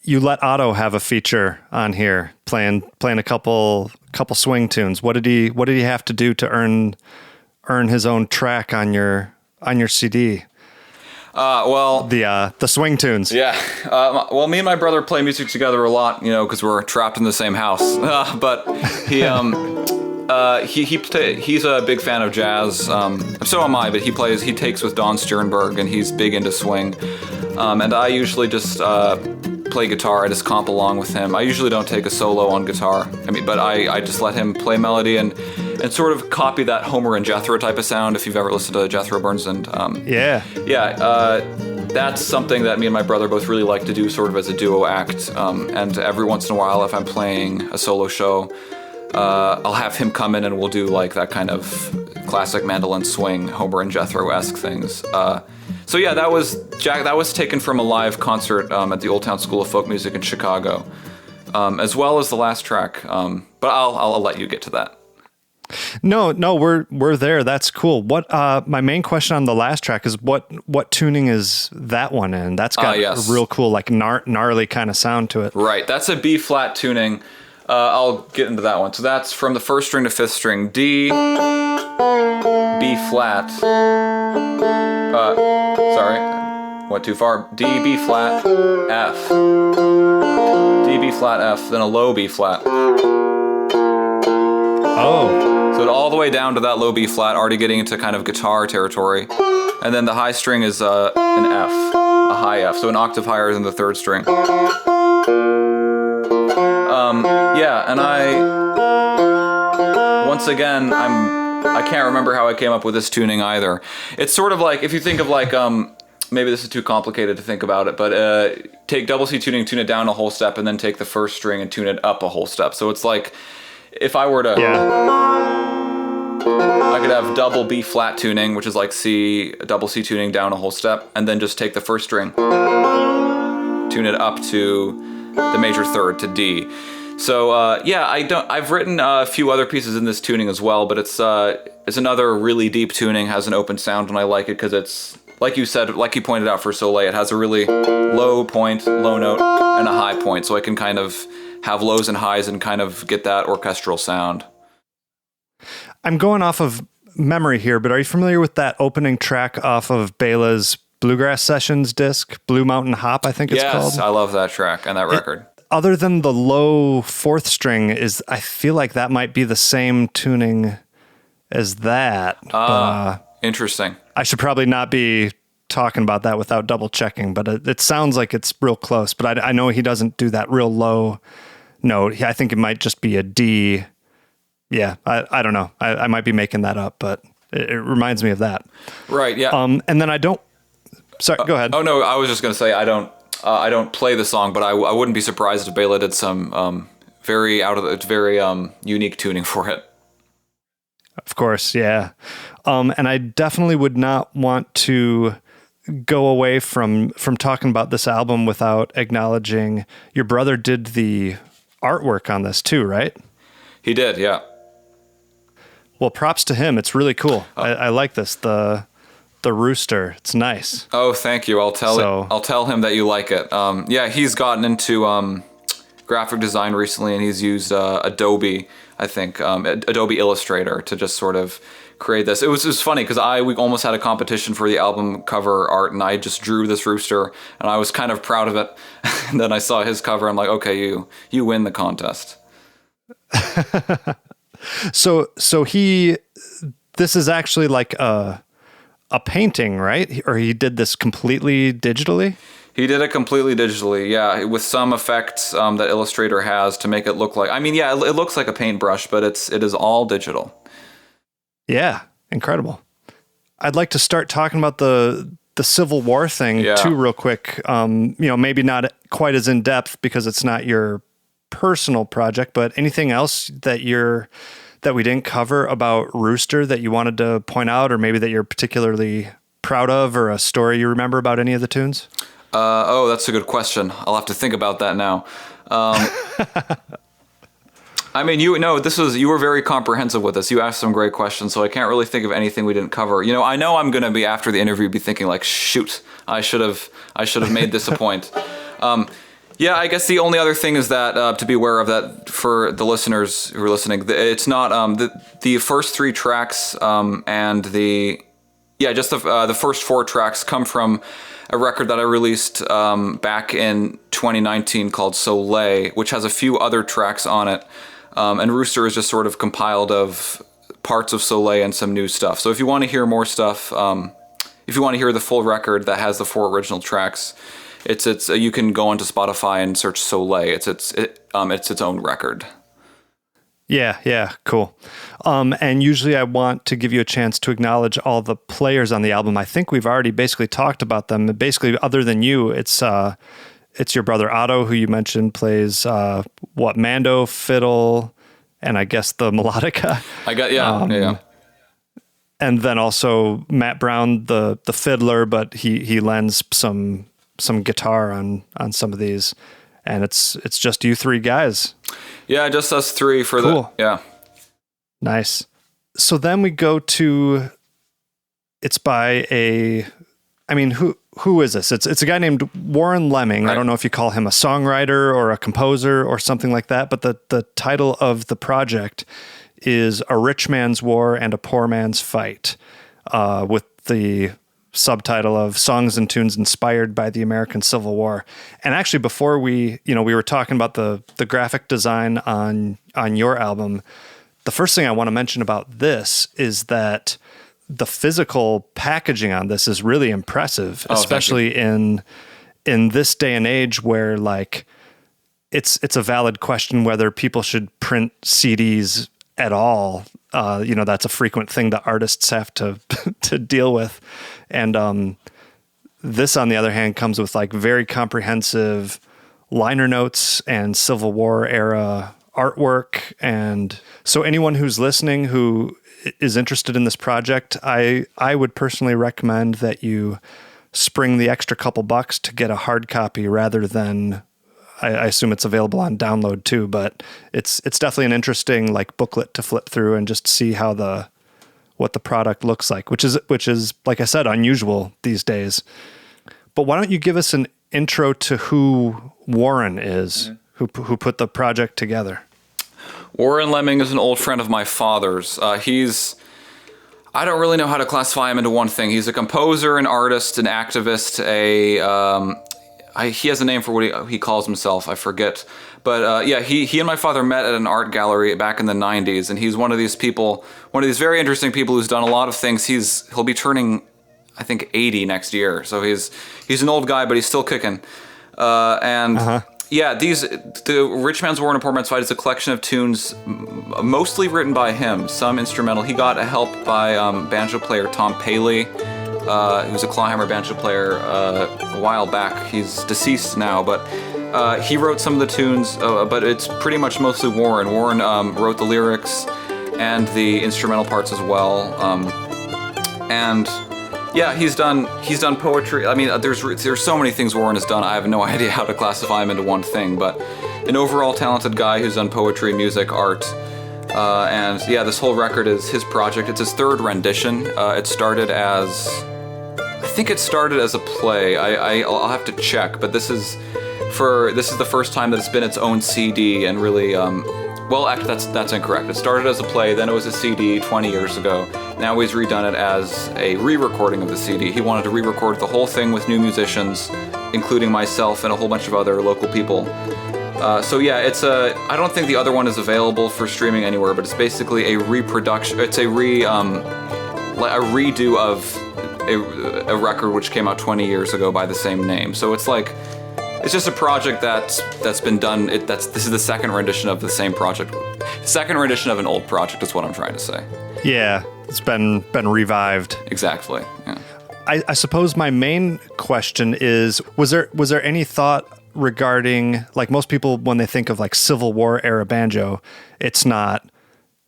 let Otto have a feature on here, playing a couple swing tunes. What did he have to do to earn his own track on your CD? Well, the swing tunes. Yeah. Well, me and my brother play music together a lot, because we're trapped in the same house. But he's a big fan of jazz. So am I, but he takes with Don Sternberg, and he's big into swing. And I usually just play guitar. I just comp along with him. I usually don't take a solo on guitar. But I just let him play melody and sort of copy that Homer and Jethro type of sound, if you've ever listened to Jethro Burns. And that's something that me and my brother both really like to do, sort of as a duo act. And every once in a while, if I'm playing a solo show, I'll have him come in and we'll do like that kind of classic mandolin swing, Homer and Jethro-esque things. So yeah, that was taken from a live concert at the Old Town School of Folk Music in Chicago, as well as the last track. But I'll let you get to that. No, we're there. That's cool. What my main question on the last track is what tuning is that one in? That's got a real cool, like gnarly kind of sound to it. Right, that's a B flat tuning. I'll get into that one. So that's from the first string to fifth string, D, B flat. Sorry, went too far. D, B flat, F. D, B flat, F, then a low B flat. Oh. So all the way down to that low B flat, already getting into kind of guitar territory. And then the high string is an F, a high F, so an octave higher than the third string. And once again, I can't remember how I came up with this tuning either. It's sort of like, if you think of like, maybe this is too complicated to think about it, but take double C tuning, tune it down a whole step, and then take the first string and tune it up a whole step. So it's like, if I were to, I could have double B flat tuning, which is like double C tuning down a whole step, and then just take the first string, tune it up to the major third, to D. So I've written a few other pieces in this tuning as well, but it's another really deep tuning, has an open sound, and I like it because it's, like you said, like you pointed out for Soleil, it has a really low point, low note, and a high point, so I can kind of have lows and highs and kind of get that orchestral sound. I'm going off of memory here, but are you familiar with that opening track off of Bela's Bluegrass Sessions disc, Blue Mountain Hop, I think it's called? Yes, I love that track and that record. Other than the low fourth string, I feel like that might be the same tuning as that. Interesting. I should probably not be talking about that without double checking, but it sounds like it's real close. But I know he doesn't do that real low note. I think it might just be a D. Yeah, I don't know. I might be making that up, but it reminds me of that. Right. Yeah. And then I don't. Sorry. Go ahead. Oh no, I was just gonna say I don't play the song, but I wouldn't be surprised if Bela did some very unique tuning for it. Of course, yeah. And I definitely would not want to go away from talking about this album without acknowledging your brother did the artwork on this too, right? He did, yeah. Well, props to him. It's really cool. I like this. The the Rooster. It's nice. Oh, thank you. I'll tell him that you like it. Yeah, he's gotten into graphic design recently, and he's used Adobe, I think, Adobe Illustrator to just sort of create this. It was funny because we almost had a competition for the album cover art, and I just drew this rooster, and I was kind of proud of it. And then I saw his cover. I'm like, okay, you win the contest. So this is actually like a painting, right? Or he did this completely digitally? He did it completely digitally, yeah, with some effects that Illustrator has to make it look like. I mean, yeah, it looks like a paintbrush, but it is all digital. Yeah, incredible. I'd like to start talking about the Civil War thing too, real quick. Maybe not quite as in depth because it's not your personal project, but anything else that we didn't cover about Rooster that you wanted to point out, or maybe that you're particularly proud of, or a story you remember about any of the tunes? That's a good question. I'll have to think about that now. I mean, you were very comprehensive with this. You asked some great questions, so I can't really think of anything we didn't cover. I know I'm going to be, after the interview, be thinking like, shoot, I should have made this a point. Yeah, I guess the only other thing is that to be aware of that for the listeners who are listening, it's not the first 3 tracks and the first 4 tracks come from a record that I released back in 2019 called Soleil, which has a few other tracks on it. And Rooster is just sort of compiled of parts of Soleil and some new stuff. So if you want to hear more stuff, if you want to hear the full record that has the 4 original tracks, it's you can go onto Spotify and search Soleil. It's its own record. Yeah, cool. And usually I want to give you a chance to acknowledge all the players on the album. I think we've already basically talked about them. Basically, other than you, it's your brother Otto, who you mentioned plays mando, fiddle, and I guess the melodica. Yeah. And then also Matt Brown, the fiddler, but he lends some guitar on some of these, and it's just you 3 guys. Yeah, just us 3 for cool. Yeah. Nice. So then we go to, it's by who is this? It's a guy named Warren Leming. Right. I don't know if you call him a songwriter or a composer or something like that, but the title of the project is A Rich Man's War and a Poor Man's Fight, with the subtitle of Songs and Tunes Inspired by the American Civil War. And actually, before we were talking about the graphic design on your album, the first thing I want to mention about this is that the physical packaging on this is really impressive, especially in this day and age where like it's a valid question whether people should print CDs at all. That's a frequent thing that artists have to to deal with. And this, on the other hand, comes with like very comprehensive liner notes and Civil War era artwork. And so anyone who's listening who is interested in this project, I would personally recommend that you spring the extra couple bucks to get a hard copy rather than, I assume it's available on download too, but it's definitely an interesting like booklet to flip through and just see how what the product looks like, which is like I said, unusual these days. But why don't you give us an intro to who Warren is, who put the project together? Warren Leming is an old friend of my father's. I don't really know how to classify him into one thing. He's a composer, an artist, an activist, he has a name for what he calls himself. I forget. But he and my father met at an art gallery back in the 90s, and he's one of these very interesting people who's done a lot of things. He'll be turning, I think, 80 next year. So he's an old guy, but he's still kicking. Yeah, the Rich Man's War and a Poor Man's Fight is a collection of tunes mostly written by him, some instrumental. He got help by banjo player Tom Paley, who's a clawhammer banjo player a while back. He's deceased now, but he wrote some of the tunes, but it's pretty much mostly Warren. Warren wrote the lyrics and the instrumental parts as well. Yeah, he's done poetry. I mean, there's so many things Warren has done. I have no idea how to classify him into one thing, but an overall talented guy who's done poetry, music, art, this whole record is his project. It's his 3rd rendition. It started as I think it started as a play. I'll have to check, but this is the first time that it's been its own CD and really. Well, actually, that's incorrect. It started as a play, then it was a CD 20 years ago. Now he's redone it as a re-recording of the CD. He wanted to re-record the whole thing with new musicians, including myself and a whole bunch of other local people. So yeah, I don't think the other one is available for streaming anywhere, but it's basically a reproduction. It's a redo of a record which came out 20 years ago by the same name. So it's just a project that's been done. This is the second rendition of the same project. Second rendition of an old project is what I'm trying to say. Yeah, it's been revived. Exactly. Yeah. I suppose my main question is, was there any thought regarding, like, most people when they think of like Civil War era banjo, it's not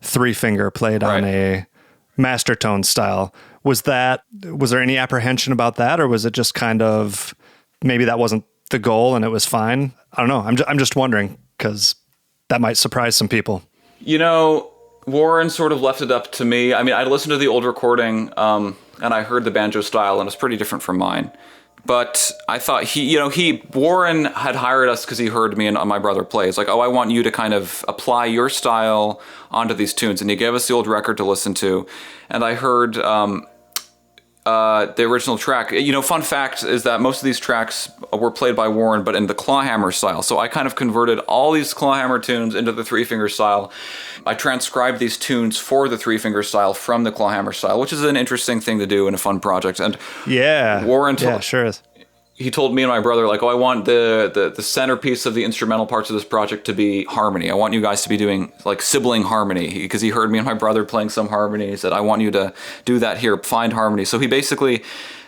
3-finger played on a master tone style. Was there any apprehension about that, or was it just kind of maybe that wasn't the goal and it was fine? I don't know. I'm just wondering, because that might surprise some people. Warren sort of left it up to me. I mean, I listened to the old recording and I heard the banjo style, and it's pretty different from mine. But I thought Warren had hired us because he heard me and my brother play. It's like, oh, I want you to kind of apply your style onto these tunes. And he gave us the old record to listen to. And I heard the original track. Fun fact is that most of these tracks were played by Warren, but in the clawhammer style. So I kind of converted all these clawhammer tunes into the 3-finger style. I transcribed these tunes for the 3-finger style from the clawhammer style, which is an interesting thing to do in a fun project. And Warren sure is. He told me and my brother, like, oh, I want the centerpiece of the instrumental parts of this project to be harmony. I want you guys to be doing like sibling harmony, because he heard me and my brother playing some harmony. He said, I want you to do that here, find harmony. So he basically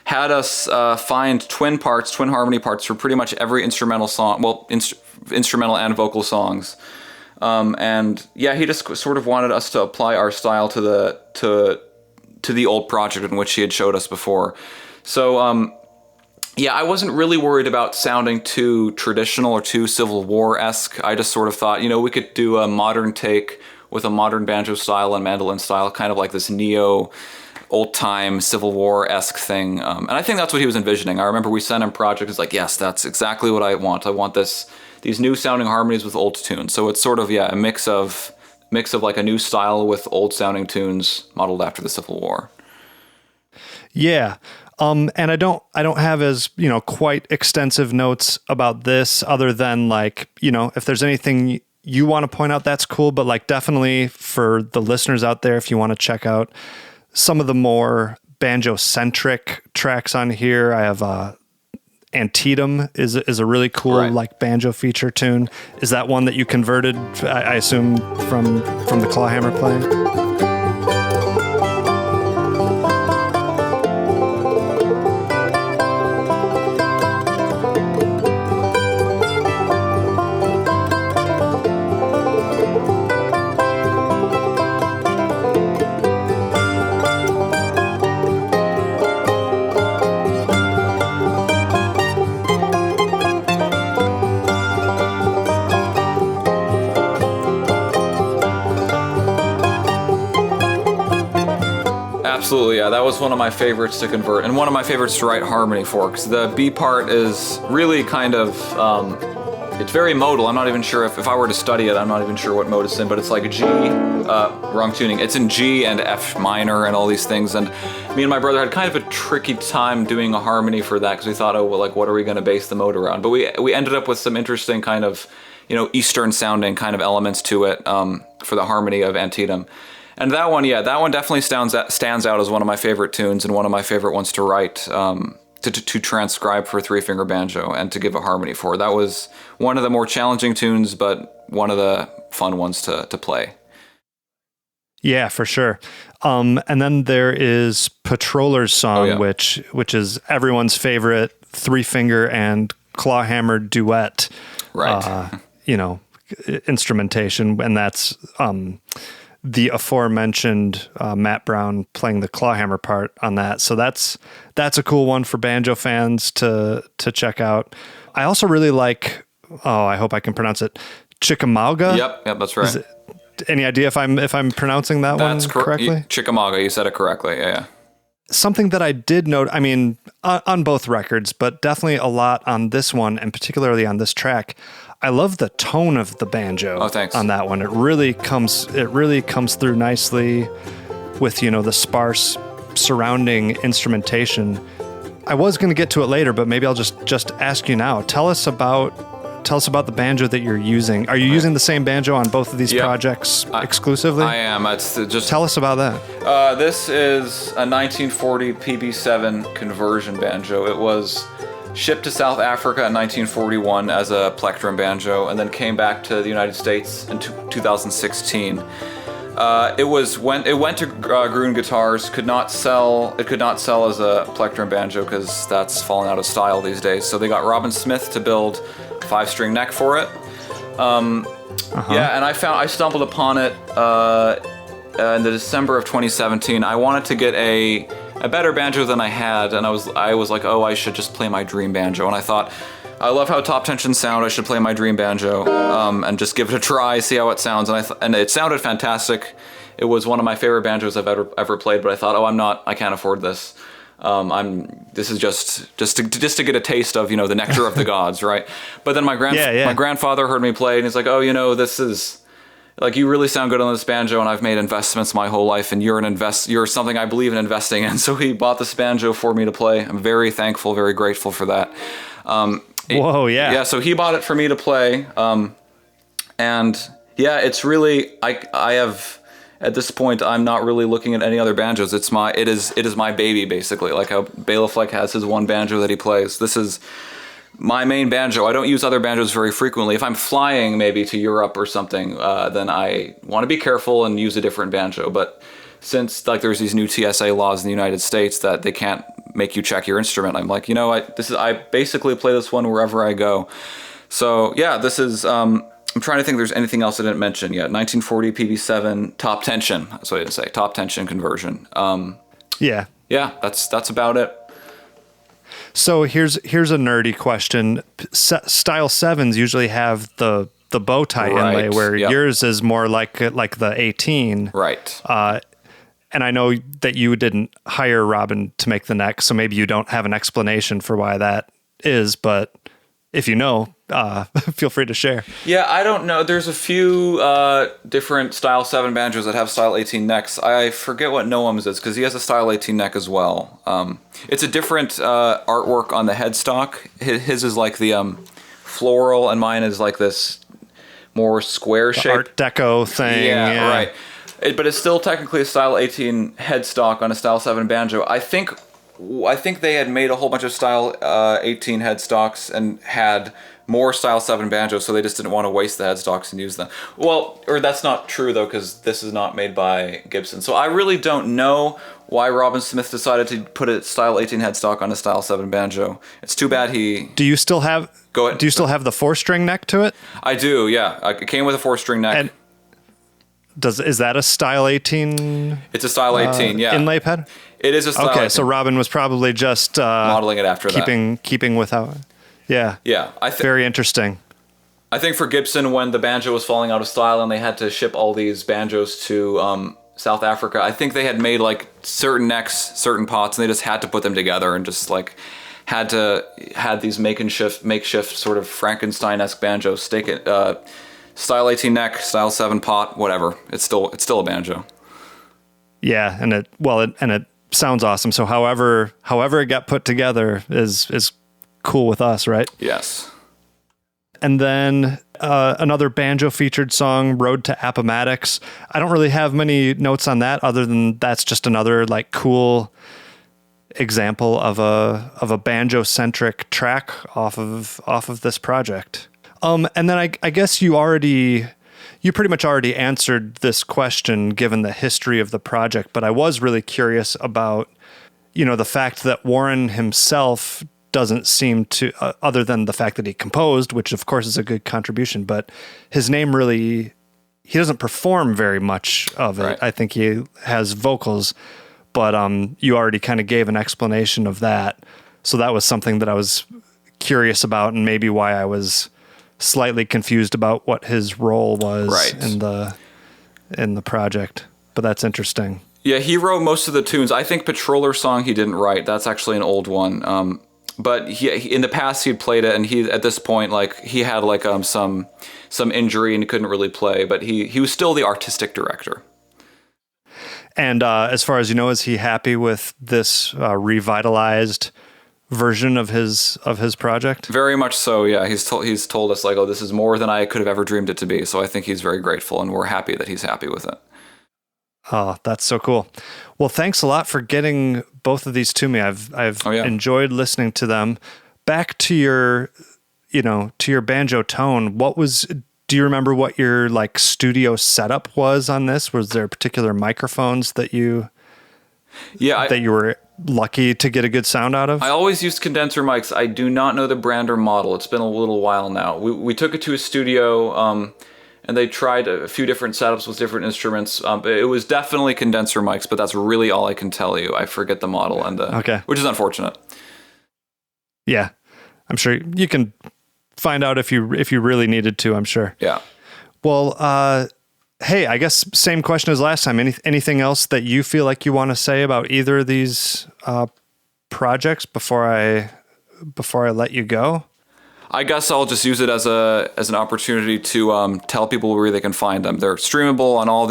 had us find twin harmony parts for pretty much every instrumental song, well, instrumental and vocal songs. And yeah, he just sort of wanted us to apply our style to the old project in which he had showed us before. So, yeah, I wasn't really worried about sounding too traditional or too Civil War-esque. I just sort of thought, we could do a modern take with a modern banjo style and mandolin style, kind of like this neo old-time Civil War-esque thing. And I think that's what he was envisioning. I remember we sent him projects. It's like, yes, that's exactly what I want. I want these new sounding harmonies with old tunes. So it's sort of, a mix of like a new style with old sounding tunes modeled after the Civil War. Yeah. And I don't have as, quite extensive notes about this, other than like, if there's anything you want to point out, that's cool. But like, definitely for the listeners out there, if you want to check out some of the more banjo centric tracks on here, I have, Antietam is a really cool like banjo feature tune. Is that one that you converted, I assume, from the clawhammer playing? Absolutely, yeah. That was one of my favorites to convert, and one of my favorites to write harmony for, because the B part is really kind of, it's very modal. I'm not even sure if I were to study it, I'm not even sure what mode it's in, but it's like G, wrong tuning. It's in G and F minor and all these things, and me and my brother had kind of a tricky time doing a harmony for that, because we thought, oh, well, like, what are we going to base the mode around? But we ended up with some interesting kind of, Eastern sounding kind of elements to it for the harmony of Antietam. And that one definitely stands out as one of my favorite tunes and one of my favorite ones to write, to transcribe for 3-finger banjo and to give a harmony for. That was one of the more challenging tunes, but one of the fun ones to play. Yeah, for sure. And then there is Patroller's Song, which is everyone's favorite 3-finger and clawhammer duet, right? Instrumentation, and that's the aforementioned Matt Brown playing the clawhammer part on that. So that's a cool one for banjo fans to check out. I also really like, I hope I can pronounce it, Chickamauga. Yep, that's right. Any idea if I'm pronouncing that one correctly? Chickamauga, you said it correctly. Yeah. something that I did note, I mean, on both records, but definitely a lot on this one, and particularly on this track, I love the tone of the banjo. Oh, thanks. On that one. It really comes through nicely with, the sparse surrounding instrumentation. I was going to get to it later, but maybe I'll just ask you now. Tell us about the banjo that you're using. Are you using the same banjo on both of these projects exclusively? I am. It's just Tell us about that. This is a 1940 PB7 conversion banjo. It was shipped to South Africa in 1941 as a plectrum banjo, and then came back to the United States in 2016. It went to Gruen Guitars. Could not sell as a plectrum banjo because that's fallen out of style these days. So they got Robin Smith to build a 5-string neck for it. Yeah, and I stumbled upon it in the December of 2017. I wanted to get a better banjo than I had, and I was like, oh, I should just play my dream banjo. And I thought, I love how Top Tension sound. I should play my dream banjo and just give it a try, see how it sounds. And it sounded fantastic. It was one of my favorite banjos I've ever played. But I thought, I can't afford this. This is just to get a taste of the nectar of the gods, right? But then my grandfather heard me play, and he's like, oh, this is. Like, you really sound good on this banjo, and I've made investments my whole life, and you're something I believe in investing in. So he bought this banjo for me to play. I'm very thankful, very grateful for that. Whoa, yeah. Yeah, so he bought it for me to play. And yeah, it's really, I have, at this point, I'm not really looking at any other banjos. It is my baby, basically. Like how Bela Fleck has his one banjo that he plays. This is my main banjo. I don't use other banjos very frequently. If I'm flying maybe to Europe or something, then I want to be careful and use a different banjo. But since there's these new TSA laws in the United States that they can't make you check your instrument, I'm like, I basically play this one wherever I go. So yeah, this is. I'm trying to think if there's anything else I didn't mention yet. 1940 PB7 Top Tension. That's what I didn't say. Top Tension conversion. Yeah. Yeah, that's about it. So here's a nerdy question. Style 7s usually have the bow tie inlay, where yours is more like the 18. Right. And I know that you didn't hire Robin to make the neck, so maybe you don't have an explanation for why that is, but if you know, feel free to share. Yeah, I don't know. There's a few different Style 7 banjos that have Style 18 necks. I forget what Noam's is, because he has a Style 18 neck as well. It's a different artwork on the headstock. His is like the floral, and mine is like this more square shape. Art Deco thing. Yeah, right. But it's still technically a Style 18 headstock on a Style 7 banjo. I think they had made a whole bunch of Style 18 headstocks and had more Style 7 banjos, so they just didn't want to waste the headstocks and use them. Well, or that's not true, though, because this is not made by Gibson. So I really don't know why Robin Smith decided to put a Style 18 headstock on a Style 7 banjo. It's too bad he... Do you still have... Go ahead. Do you still have the 4-string neck to it? I do, yeah. It came with a 4-string neck. And is that a Style 18? It's a Style 18, yeah. Inlay pad? It is a Style 18. Okay, so Robin was probably just... modeling it after that. Keeping with how... Yeah. Yeah. Very interesting. I think for Gibson, when the banjo was falling out of style and they had to ship all these banjos to South Africa, I think they had made like certain necks, certain pots, and they just had to put them together and just like had these makeshift sort of Frankenstein-esque banjos. Stake it, Style 18 neck, Style 7 pot, whatever. It's still a banjo. Yeah, and it sounds awesome. So however it got put together is cool with us, right? Yes. And then another banjo featured song, Road to Appomattox. I don't really have many notes on that other than that's just another like cool example of a banjo centric track off of this project. And then I guess you pretty much already answered this question given the history of the project, but I was really curious about, the fact that Warren himself doesn't seem to, other than the fact that he composed, which of course is a good contribution, but his name really, he doesn't perform very much of it. Right. I think he has vocals, but you already kind of gave an explanation of that. So that was something that I was curious about, and maybe why I was slightly confused about what his role was in the project. But that's interesting. Yeah, he wrote most of the tunes. I think Patroller Song he didn't write. That's actually an old one. But he in the past he'd played it, and he at this point like he had like some injury and he couldn't really play. But he was still the artistic director. And as far as you know, is he happy with this revitalized version of his project? Very much so. Yeah, he's told us like, oh, this is more than I could have ever dreamed it to be. So I think he's very grateful, and we're happy that he's happy with it. Oh, that's so cool. Well, thanks a lot for getting both of these to me. I've enjoyed listening to them. Back to your banjo tone. Do you remember what your like studio setup was on this? Was there particular microphones that you were lucky to get a good sound out of? I always used condenser mics. I do not know the brand or model. It's been a little while now. We took it to a studio, and they tried a few different setups with different instruments. It was definitely condenser mics, but that's really all I can tell you. I forget the model, which is unfortunate. Yeah, I'm sure you can find out if you really needed to, I'm sure. Yeah. Well, hey, I guess same question as last time. Anything else that you feel like you want to say about either of these projects before I let you go? I guess I'll just use it as an opportunity to tell people where they can find them. They're streamable on all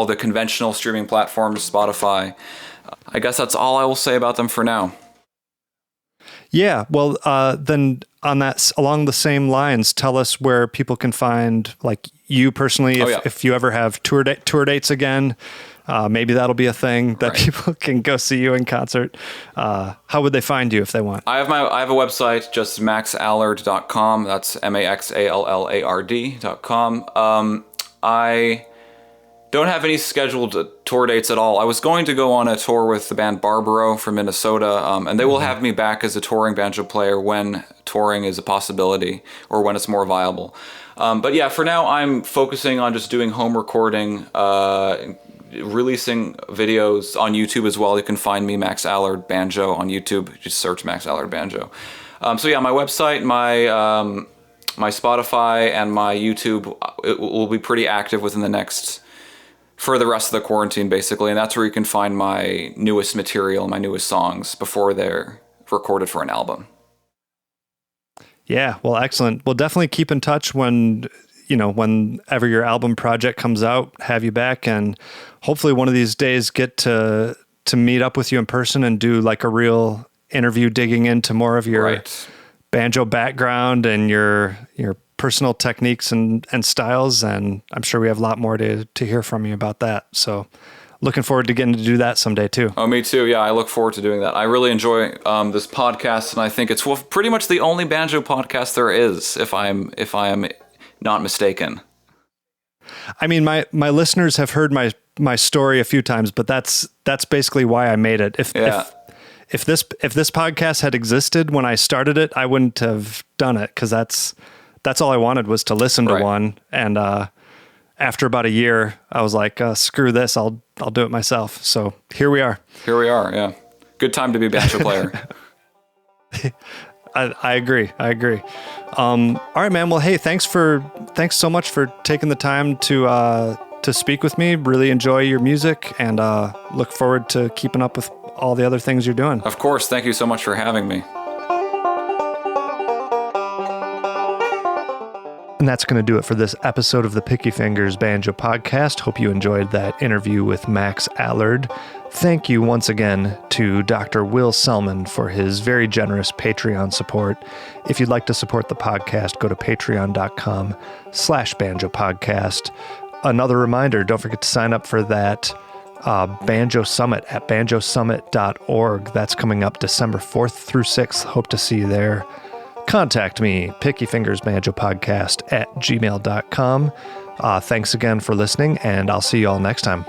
the conventional streaming platforms, Spotify. I guess that's all I will say about them for now. Yeah, well, then on that, along the same lines, tell us where people can find like you personally. If you ever have tour dates again, maybe that'll be a thing that people can go see you in concert. How would they find you if they want? I have a website, just maxallard.com. That's maxallard.com. I don't have any scheduled tour dates at all. I was going to go on a tour with the band Barbaro from Minnesota, and they will have me back as a touring banjo player when touring is a possibility or when it's more viable. But yeah, for now I'm focusing on just doing home recording, releasing videos on YouTube as well. You can find me, Max Allard Banjo, on YouTube. Just search Max Allard Banjo. So yeah, my website, my Spotify, and my YouTube it will be pretty active for the rest of the quarantine, basically. And that's where you can find my newest material, my newest songs before they're recorded for an album. Yeah, well, excellent. We'll definitely keep in touch whenever your album project comes out, have you back, and hopefully one of these days get to meet up with you in person and do like a real interview digging into more of your banjo background and your personal techniques and styles. And I'm sure we have a lot more to hear from you about that. So looking forward to getting to do that someday too. Oh, me too. Yeah, I look forward to doing that. I really enjoy this podcast, and I think it's pretty much the only banjo podcast there is, if I am not mistaken. I mean, my listeners have heard my story a few times, but that's basically why I made it. If this podcast had existed when I started it, I wouldn't have done it, because that's all I wanted was to listen to one. And after about a year, I was like, screw this, I'll do it myself. So here we are. Yeah. Good time to be a banjo player. I agree. All right, man. Well, hey, thanks so much for taking the time to speak with me. Really enjoy your music, and look forward to keeping up with all the other things you're doing. Of course. Thank you so much for having me. And that's going to do it for this episode of the Picky Fingers Banjo Podcast. Hope you enjoyed that interview with Max Allard. Thank you once again to Dr. Will Selman for his very generous Patreon support. If you'd like to support the podcast, go to patreon.com/banjo podcast. Another reminder, don't forget to sign up for that Banjo Summit at banjosummit.org. That's coming up December 4th through 6th. Hope to see you there. Contact me, pickyfingersbanjopodcast@gmail.com. Thanks again for listening, and I'll see you all next time.